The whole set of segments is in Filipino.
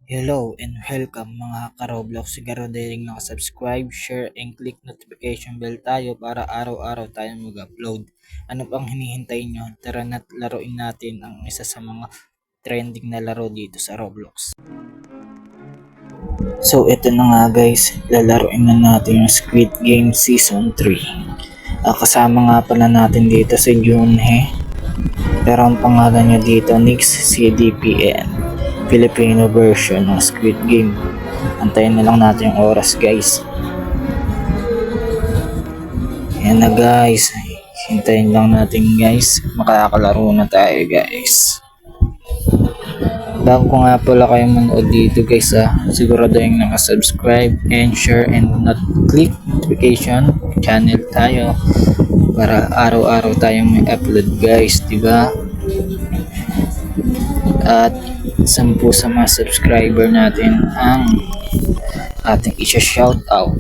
Hello and welcome mga ka-Roblox. Siguro din naka-subscribe, share, and click notification bell tayo para araw-araw tayong mag-upload. Ano pang hinihintay nyo? Tara na't laruin natin ang isa sa mga trending na laro dito sa Roblox. So ito na nga guys, lalaruin na natin yung Squid Game Season 3. Kasama nga pala natin dito si Junhe. Pero ang pangalan niya dito, Nix CDPN. Filipino version ng Squid Game. Antayin na lang natin yung oras guys. Ayan na guys. Hintayin lang natin guys. Makakalaro na tayo guys. Bago ko nga pala kayo manood dito guys sigurado yung nakasubscribe and share and not click notification channel tayo para araw-araw tayong may upload guys, diba? At 10 sa mga subscriber natin ang ating isa-shoutout.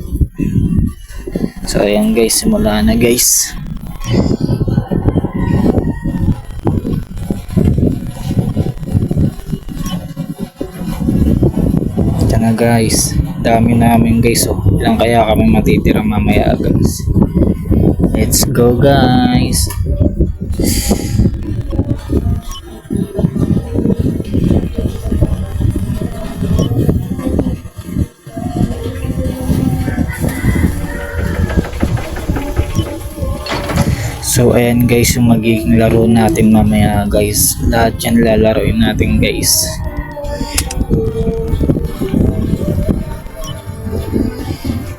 So ayan guys, simula na guys. Ito na guys, dami namin guys. Ilang kaya kami matitira mamaya guys. Let's go guys. So ayan guys yung magiging laro natin mamaya guys. Lahat yan lalaroin natin guys.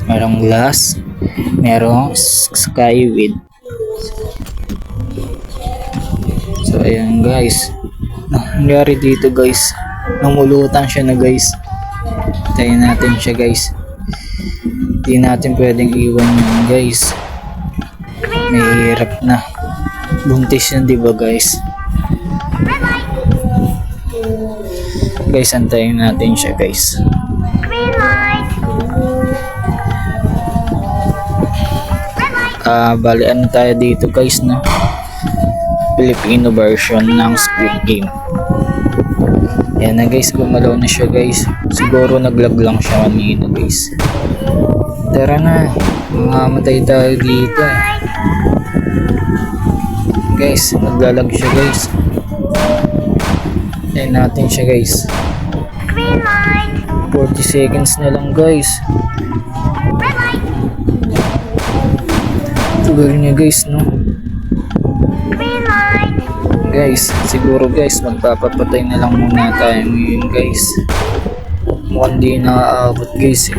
Merong glass, merong skyward. So ayan guys. Nangyari dito guys, namulutan siya na guys. Tayin natin siya guys. Hindi natin pwedeng iwan yun guys. Mahirap na. Buntis yun diba guys? Guys, antayin natin siya guys. Bali ano tayo dito guys, no? Filipino version ng Squid Game. Yan na guys, gumalaw na siya guys. Siguro naglag lang siya kanina guys. Tara na, mamamatay tayo dito. Guys, naglalag siya guys. Ayan natin siya guys. 40 seconds na lang guys. Tugal niya guys, no? Guys, siguro guys, magpapapatay na lang muna tayo ngayon guys. Mukhang di naaabot guys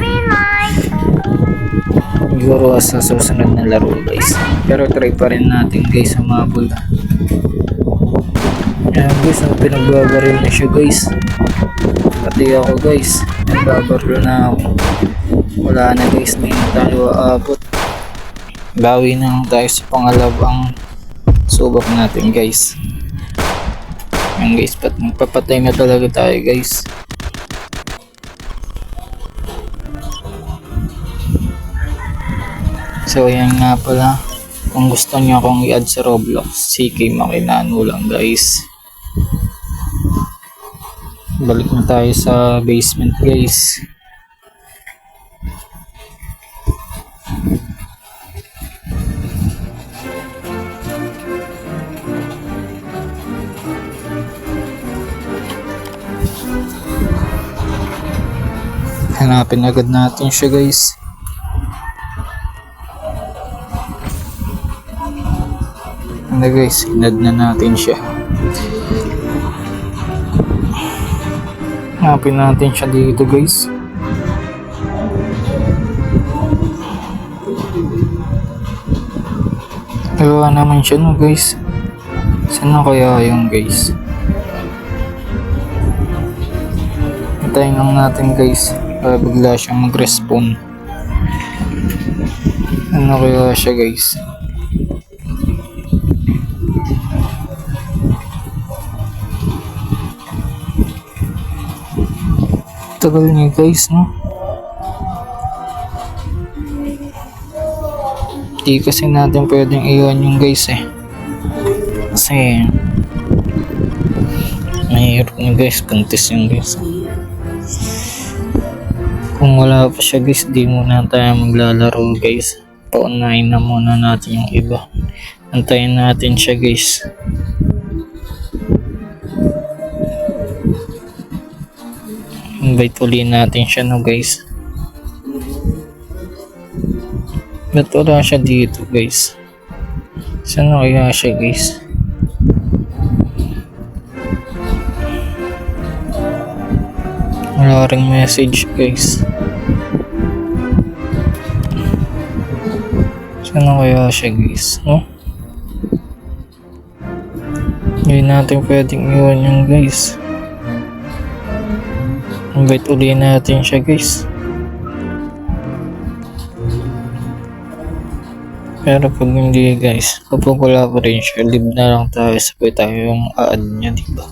siguro sa susunod na laro guys. Pero try pa rin natin guys humabol. Ayan guys, pinagbabaril na siya guys. Pati ako guys, nagbabaril na ako. Wala na guys, hindi na tayo aabot. Bawi na lang tayo sa pangalawang subok natin guys. Ayan guys, magpapatay na talaga tayo guys. So ayan nga pala, kung gusto nyo akong i-add sa Roblox, CK Makinano lang guys. Balik na tayo sa basement guys. Hanapin agad natin siya guys. Ano guys, inad na natin siya. Hanapin natin siya dito guys. Wala naman siya no guys. Saan na kaya yung guys? Hintayin lang natin guys. Bigla siyang mag-respawn. Ano kaya siya guys? Tagal niya guys, no? Di kasi natin pwedeng iwan yung guys kasi mahirap yung guys, buntis yung guys. Kung wala pa siya guys, di muna tayo maglalaro guys. Paunahin na muna natin yung iba. Antayin natin siya guys. Invite ulit natin siya no guys. Ba't wala siya dito guys? Saan na kaya siya guys? Wala ring message guys. Saan na kaya siya guys? No? Hindi natin pwedeng iwan yung guys. Invite ulit natin siya guys. Pero pag hindi guys, kapag wala pa rin siya, leave na lang tayo, sabay tayo yung add niya, diba?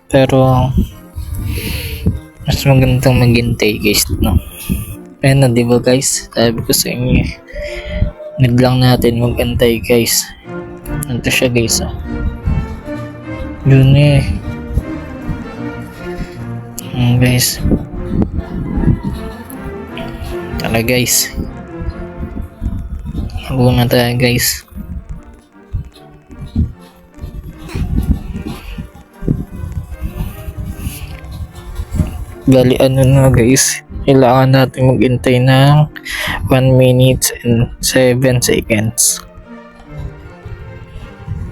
Pero mas magandang maghintay guys, no? Ayan na diba guys, sabi ko sa inyo, need lang natin maghintay guys. Ito siya guys, oh. Yun eh. Guys, tala guys, huwag na tayo guys. Bali ano na guys, kailangan natin maghintay ng 1 minute and 7 seconds.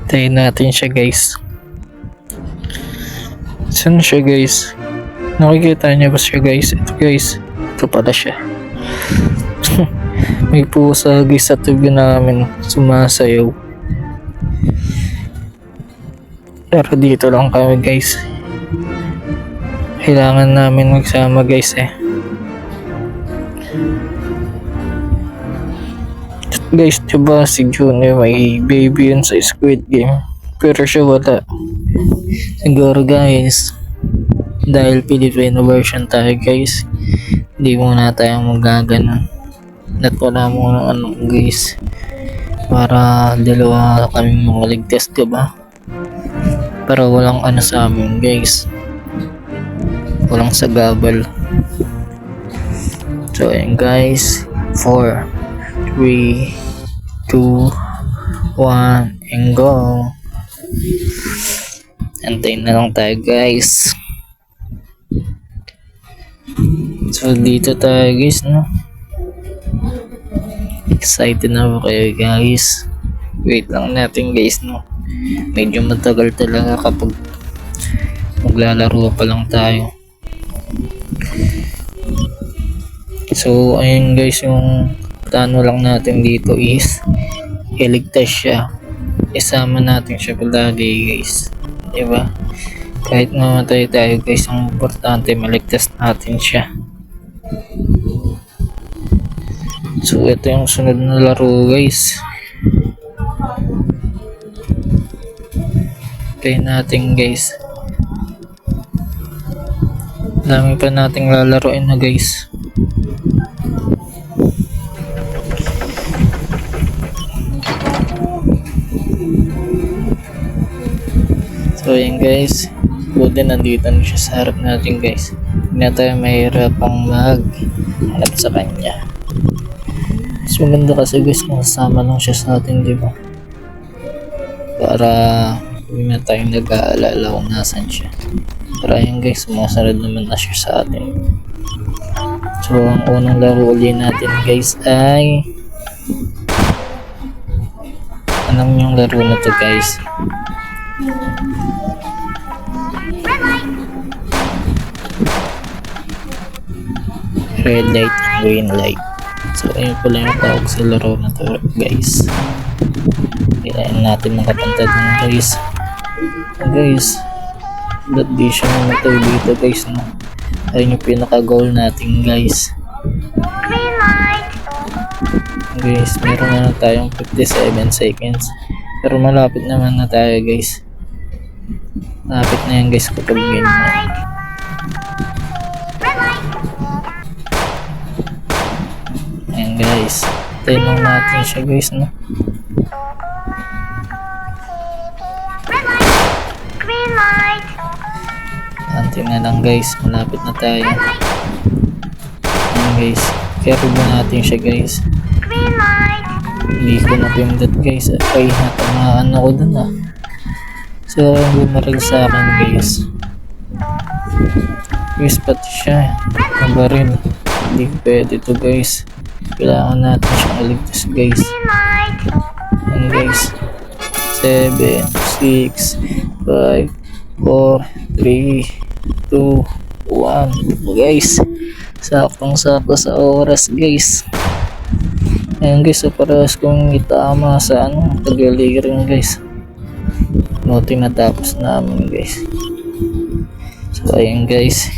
Tayo natin siya guys. Saan siya guys? Nakikita niya ba siya guys? Ito guys, ito pala siya. May pusa guys sa tabi namin, sumasayaw. Pero dito lang kami guys. Kailangan namin magsama guys eh. Guys, diba si Junior may baby yun sa Squid Game, pero siya wala. Siguro guys, dahil Filipino version tayo guys, hindi muna tayo magaganon. At wala muna ano guys, para dalawa kaming makaligtas, diba? Pero walang ano sa amin guys, walang sagabal. So ayun guys, 4, 3, 2, 1 and go. Antayin na lang tayo guys. So dito tayo guys, no? Excited na ba kayo guys? Wait lang natin guys, no? Medyo matagal talaga kapag maglalaro pa lang tayo. So ayun guys, yung plano lang natin dito is iligtas siya. Isama natin siya palagi guys, diba? Kahit mamatay tayo guys, ang importante maligtas natin siya. So ito yung sunod na laro guys. Kaya natin guys, dami pa nating lalaroin na guys. So yan guys, buti nandito na siya sa harap natin guys. Hindi na tayo mahirapang maghanap sa kanya. Mas maganda kasi guys kung kasama lang siya sa atin, diba? Para hindi na tayong nag-aalala kung nasan siya. Pero ayun guys, sumasunod naman na siya sa atin. So ang unang laro ulit natin guys ay, anong yung laro na to guys? Red light, green light. So ayun pala yung tawag sa laro na to guys. Kailangan natin makapantad ng guys. Guys, ba't di siya namatay dito guys, no? Ayun yung pinaka-goal natin guys. Guys, meron na tayong 57 seconds. Pero malapit naman na tayo guys. Malapit na yan guys kapag game na. Ayan guys, tayo lang natin siya guys, no? Konti na lang guys, malapit na tayo. Ayan guys, carry ba natin siya guys. Hindi ko na pindot guys. Ay, natamaan ako dun ah. So, bumarag sa akin guys. Guys, pati siya. Nabaril. Hindi pwede to guys. Kailangan natin siyang iligtas guys. Ayan guys. 7, 6, 5, 4, 3, 2, 1. Guys, saktong sakto sa oras guys. Ayan guys, so parehas kong itama sa tagaliring guys. Buti natapos namin guys. So ayan guys,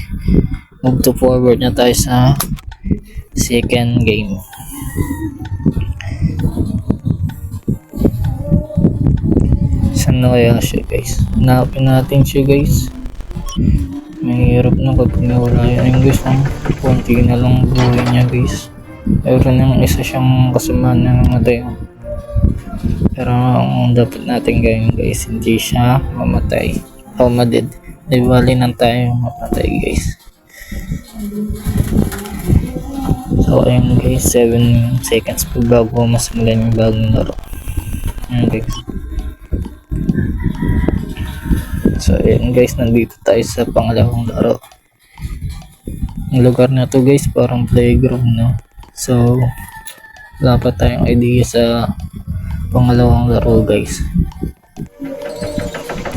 move to forward na tayo sa second game. Saan na kaya siya guys? Hanapin natin siya guys. Mahirap na kapag nawala yun guys. Konti na lang buhay niya guys. Meron yung isa siyang kasama na namatay. Pero ang dapat natin gawin guys, hindi siya mamatay o maded. Di bali nang tayo mamatay guys. So ayun guys, 7 seconds po bago masimulan yung bagong laro. Ayun guys. So ayun guys, nandito tayo sa pangalawang laro. Ang lugar na to guys, parang playground no. So wala pa tayong idea sa pangalawang laro guys.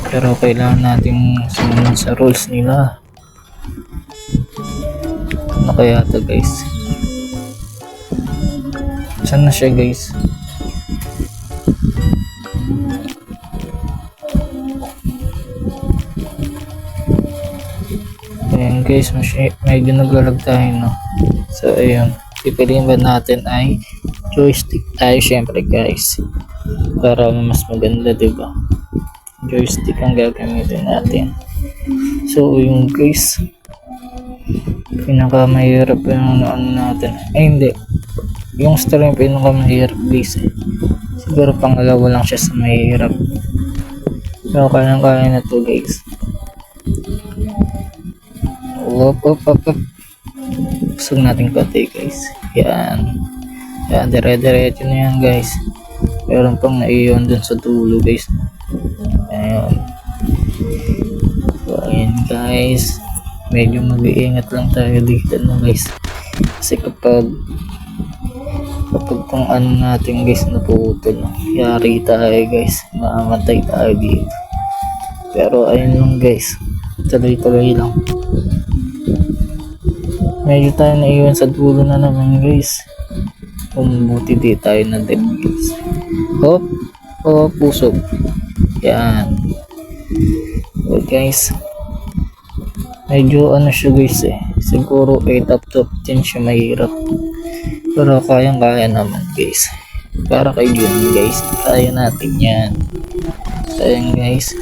Pero kailangan natin sumunod sa rules nila. Ano kaya to guys? Saan na siya guys? Ayan guys, medyo naglalag tayo no. So ayun, pipiliin ba natin ay joystick tayo syempre guys. Para mas maganda diba? Joystick ang gagamitin natin. So yung guys, pinakamahirap yung ano natin. Ay hindi, yung star yung pinakamahirap guys eh. Siguro pangalawa lang siya sa mahirap. Pero kaya na to guys. Up. Pusog natin konti guys. Yan, dire-diretso na yan guys. Meron pang naiyon dun sa dulo guys. Ayun. So ayun guys, medyo mag-iingat lang tayo dito no guys. Kasi kapag tong ano natin guys naputol, yari tayo guys, maamatay tayo dito. Pero ayun lang guys, tuloy-tuloy lang. Medyo tayo naiwan sa dulo na naman guys. Buti di tayo na dead guys. Hop, pusog. Yan. So guys, medyo ano siya guys eh. Siguro 8 up to 10 siya mahirap. Pero kaya naman guys. Para kay Jun guys, kaya natin yan. So yan guys,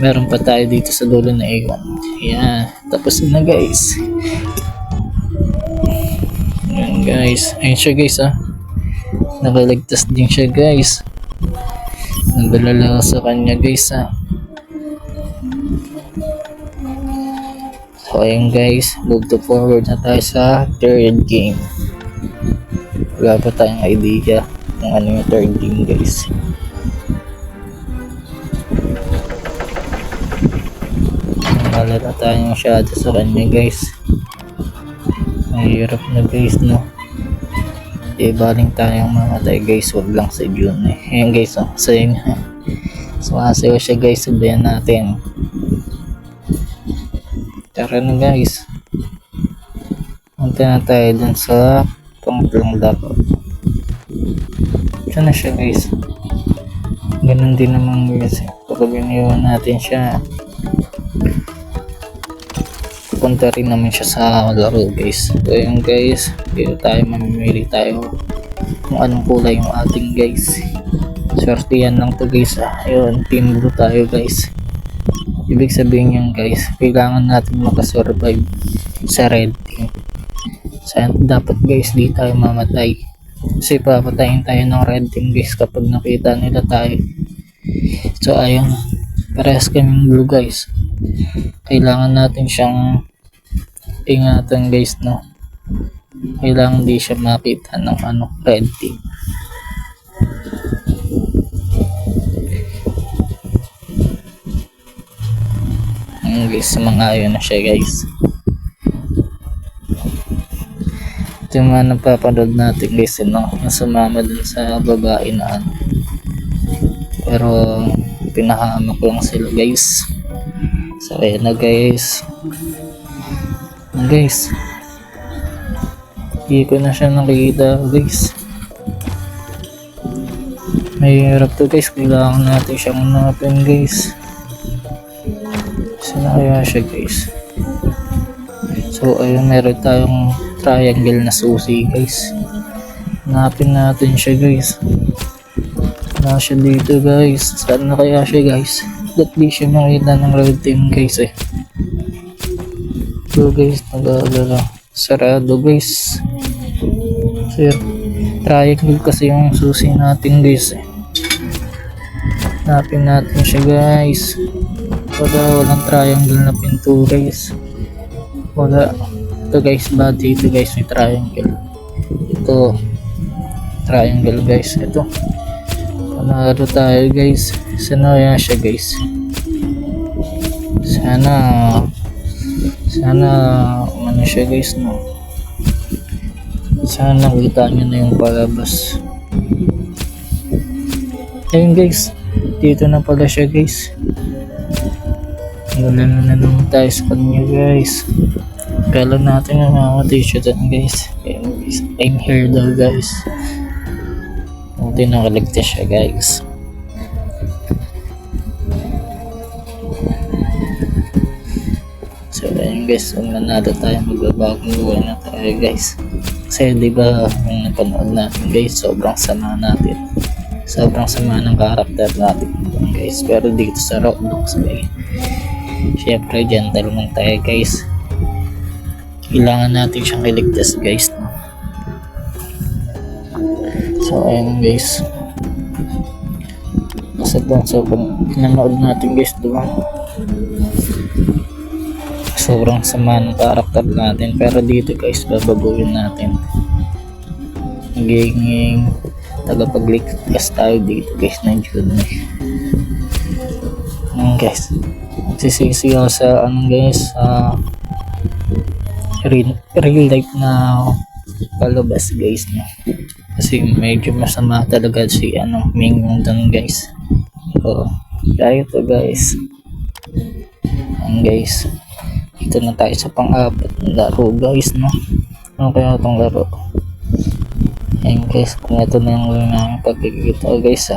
meron pa tayo dito sa dulo na iwan. Yan, tapos na guys. Yan guys, ayun siya guys ah. Nakaligtas din siya guys. Nagdala sa kanya guys ah. So ayun guys, move to forward na tayo sa third game. Wala pa tayong idea kung ano yung third game guys. Wala na tayong shadow sa kanya guys. Mahirap na guys no. Di baling tayong mamatay guys, wag lang sa June eh. Ayan guys oh, sayo nga. Sumasayo siya guys, sabayan natin. Tara na guys. Punta na tayo dun sa pangatlong laro. Saan na siya guys? Ganun din naman guys eh. Kapag iniwan natin siya, punta rin naman siya sa laro guys. So yun guys, dito tayo mamimili tayo kung anong kulay yung ating guys. Swerte yan lang to guys ah. Ayun, team blue tayo guys. Ibig sabihin yan guys, kailangan natin makasurvive sa red team. So dapat guys di tayo mamatay. Kasi papatayin tayo ng red team guys kapag nakita nila tayo. So ayun, parehas kaming blue guys. kailangan natin siyang ingatan guys, no? Kailangan di siya makita ng red team. Guys, sumangayon na siya guys. Ito yung mga napapanood natin guys, no? Na sumama dun sa babae na pero pinahamak lang sila guys. So ayan na guys. Guys, hindi ko na siya nakikita guys. Mahirap to guys, kailangan natin siyang hanapin guys. Saan kaya siya guys? So ayun, meron tayong triangle na susi guys. Hanapin natin siya guys. Wala siya dito guys. Saan na kaya siya guys? Ba't di siya makita ng red team guys eh? So guys, nag-aalala. Sarado guys. Sir, triangle kasi yung susi natin guys eh. Hanapin natin siya guys. Walang triangle na pinto guys. Wala. Ito guys, bad dito guys, may triangle. Ito, triangle guys. Ito. Panalo tayo guys. Sana kaya siya guys. Sana ano siya guys, no? Sana nakita nyo na yung palabas. Ayun guys, dito na pala siya guys. Wala na naman tayo sa kanya guys. Kala natin na mamatay siya dyan guys. I'm here daw guys. Buti nakaligtas siya guys. So ayun guys, kung nanalo tayo, magbabagong buhay na tayo guys. Kasi diba yung napanood natin guys, sobrang sama natin. Sobrang sama ng karakter natin guys. Pero dito sa Roblox guys, syempre gentleman tayo guys. Kailangan natin siyang iligtas guys, no? So ayun guys, kasi sobrang pinanood natin guys, diba? Sobrang sama ng karakter natin. Pero dito guys, babaguhin natin. Magiging tagapagligtas tayo dito guys ng June. Guys, magsisisi ako sa guys, real life na palabas guys, no? Kasi medyo masama talaga si Mingmong doon guys. So kaya ito guys. Guys, ito na tayo sa pang-apat na laro guys, no? Ano kaya itong laro? Ayun guys, kung ito na yung namin pagkikita guys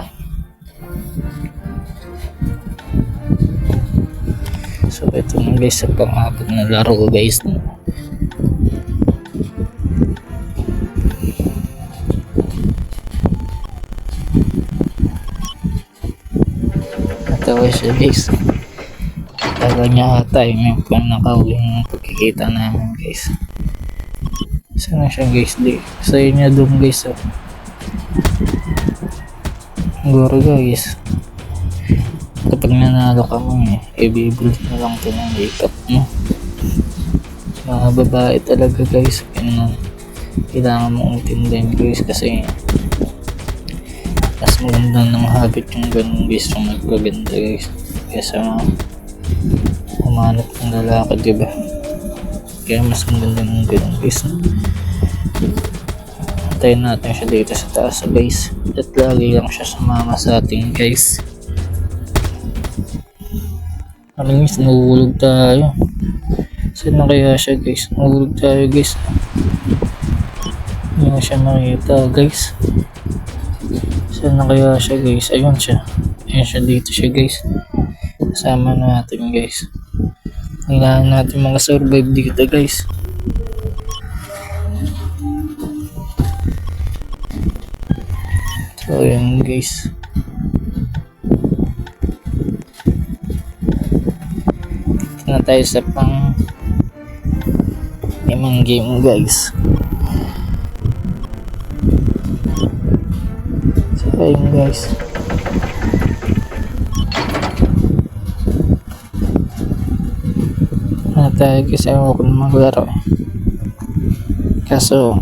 So ito na guys sa pang-apat na laro guys, no? Ito siya guys. Taga niya ata yung panakawing pagkikita namin guys. Sana siya guys, di sa inyo doon guys. Siguro guys, kapag nanalo ka mo i-build na lang ito ng makeup, no? Mga babae talaga guys, kailangan mong intindihan guys, kasi mas maganda ng habit yung ganun guys, yung magpaganda guys, kaysa humanap ng lalaki, diba? Kaya mas maganda ng ganun guys. Antayin natin siya dito sa taas guys, at lagi lang siya sumama sa ating guys. Guys, nahuhulog tayo. Saan na kaya siya guys? Nahuhulog tayo guys. Hindi na siya makita guys. Saan na kaya siya guys? Ayun siya. Ayun siya, dito siya guys. Kasama natin guys. Kailangan natin mga survive dito guys. So ayun guys. Dito na tayo sa pang limang game guys. So ayun guys. tayo guys, ayaw ko na maglaro eh. Kaso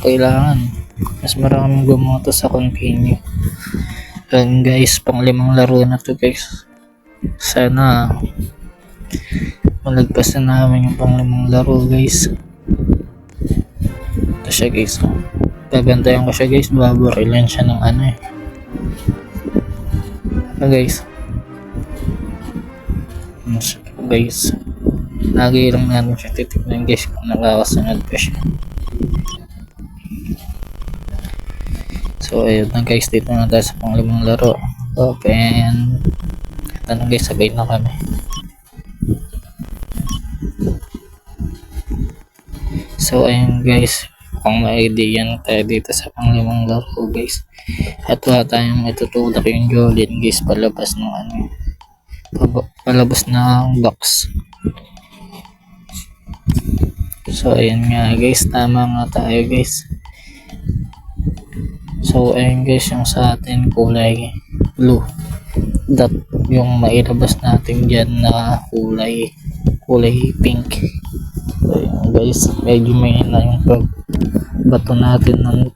kailangan mas maraming gumoto sa continue. And guys, pang 5 laro na to guys. Sana malagpas na namin yung pang 5 laro guys. Ito siya guys. Babantayan ko siya guys, babarilan siya ng ano eh. Ano guys? Ano siya guys? Lagi lang natin siya titignan guys kung nakakasunod pa siya. So ayun na guys, dito na tayo sa pang 5 laro. Open. Ito na guys, sabay na kami. So ayun guys, kung may idea na tayo dito sa pang 5 laro guys. At wala tayong itutulak yung Jolin guys, palabas ng ano, palabas ng box. So ayun nga guys, tama nga tayo guys. So ayun guys, yung sa atin kulay blue. That yung mailabas natin dyan na kulay pink. So ayun guys, medyo may na yung bato natin nun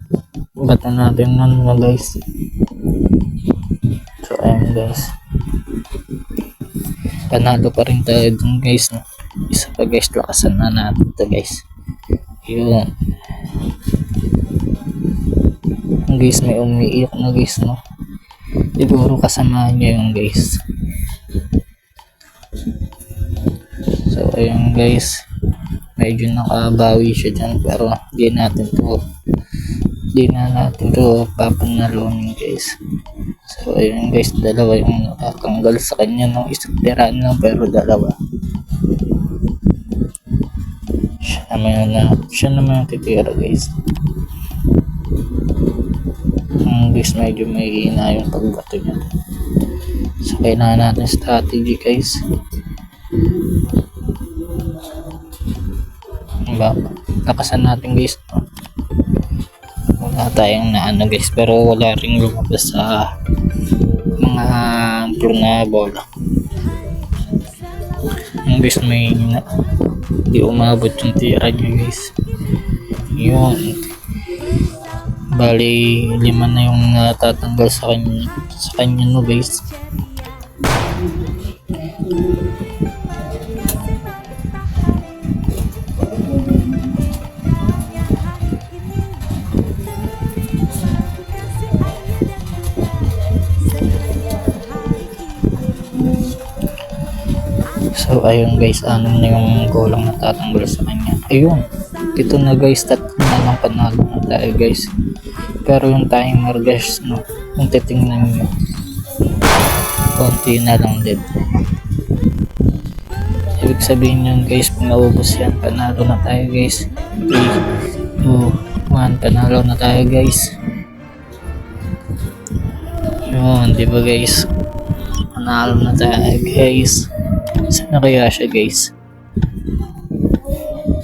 mga guys. So ayun guys, panalo pa rin tayo dun guys, no? Isa pa guys, lakasan na natin to guys. Yun guys, may umiiyak na guys, no? Siguro kasama niya yung guys. So ayun guys, medyo nakabawi siya dyan, pero di na natin to papanalunin guys. So ayun guys, dalawa yung nakatanggal sa kanya, no? Isang tiraan lang pero dalawa. Siya naman yung titira guys. Guys, medyo may hina yung pagbato niya. So kailangan natin strategy guys. Lakasan natin guys, no? Wala tayong naano guys, pero wala rin lumabas sa mga blue na bola. Yung guys, may di umabot yung tira niya guys. Yun, bali 5 na yung natatanggal sa kanya no guys. So ayun guys, 6 na yung golang natatanggal sa kanya. Ayun, ito na guys, 3 na lang panalo na tayo guys. Pero yung timer guys, no, kung titingnan nyo, konti na lang din. Ibig sabihin yun guys, kung naubos yan, panalo na tayo guys. 3, 2, 1, panalo na tayo guys. Yun, diba guys, panalo na tayo guys. Sana kaya siya guys?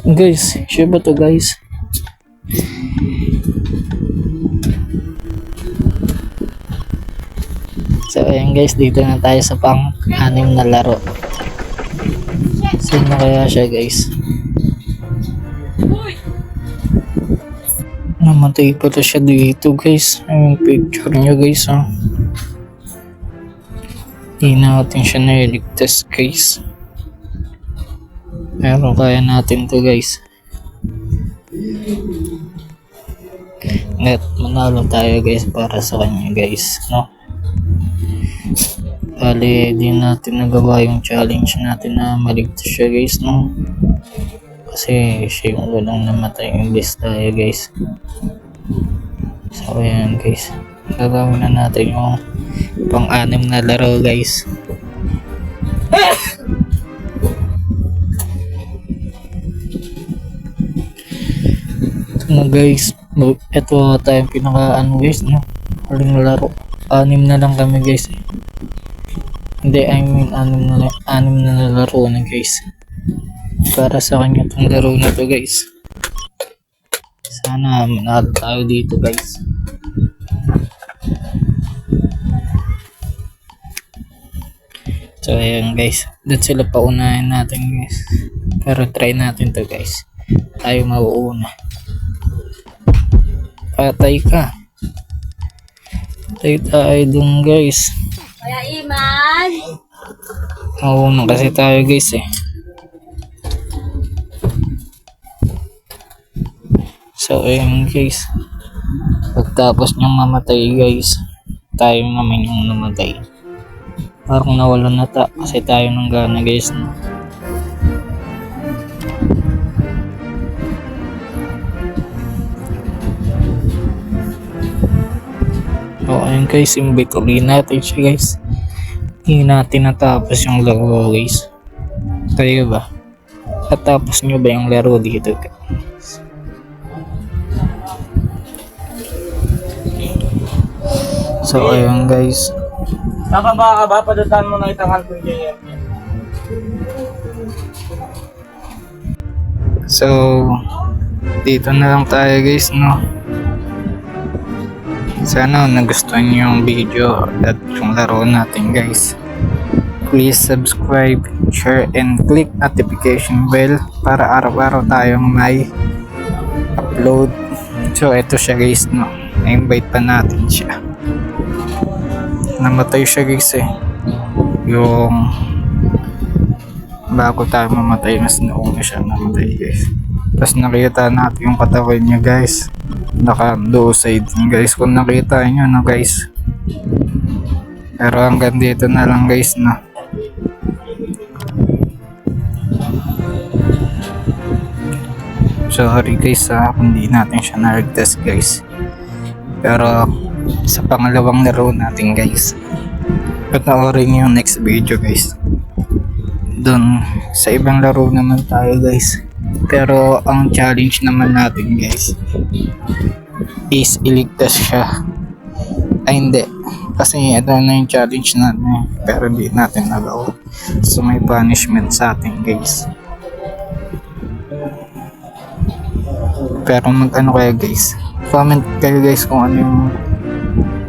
Guys, siya ba to guys? So ayan guys, dito na tayo sa pang 6 na laro. Sino kaya siya guys? Namatay pala siya dito guys. Yung picture niya guys, oh. Hindi natin siya nailigtas guys. Pero kaya natin to guys. Ngayon, manalo tayo guys para sa kanya guys, no? Bali, di natin nagawa yung challenge natin na maligtas siya guys, no? Kasi siya yung walang namatay yung best tayo guys. So ayan guys, gagawin na natin yung pang 6 na laro guys. Ito na guys, ito tayong pinaka guys, no? Huling laro, 6 na lang kami guys. Hindi, I mean 6 na laro na guys. Para sa kanya itong laro na to guys. Sana manalo tayo dito guys. So ayan guys, doon sila paunahin natin guys. Pero try natin to guys. Tayo mauuna. Patay ka. Patay tayo dun guys. Kaya Iman. Mauuna kasi tayo guys eh. So ayun guys. Pagtapos niyang mamatay guys, tayo naman yung namatay. Parang nawalan na kasi tayo ng gana guys. No? So ayun guys, invite ulit natin siya guys. Hindi natin natapos yung laro guys. Kayo ba? Natapos nyo ba yung laro dito guys? So ayun guys. Nakaba ka ba? Padutan mo na itangal ko yung So dito na lang tayo guys no. Sana nagustuhan niyo yung video at yung laro natin guys. Please subscribe, share, and click notification bell para araw-araw tayong may upload. So eto siya guys no. Na-invite pa natin siya. Namatay siya guys eh. Yung bago tayo mamatay, mas nauna siya namatay guys. Tapos nakita natin yung katawan niya guys. Naka-do-side guys kung nakita nyo no guys. Pero hanggang dito na lang guys no. Sorry guys kung di natin siya na-test guys. Pero sa pangalawang laro natin guys, panoorin yung next video guys. Doon sa ibang laro naman tayo guys. Pero ang challenge naman natin guys is iligtas siya. Ay hindi, kasi ito na yung challenge natin pero hindi natin nagawa. So may punishment sa atin guys. Pero mag-ano kayo guys, comment kayo guys kung ano yung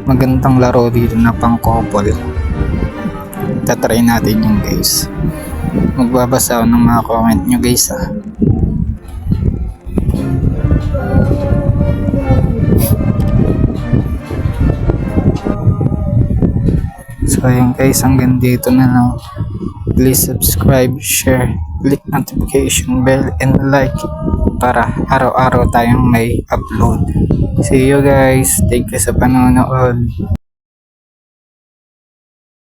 magandang laro dito na pang couple. Tatry natin yung guys. Magbabasa ako ng mga comment nyo guys So ayun guys, hanggang dito na lang. Please subscribe, share, click notification bell, and like para araw-araw tayong may upload. See you guys. Thank you sa panonood.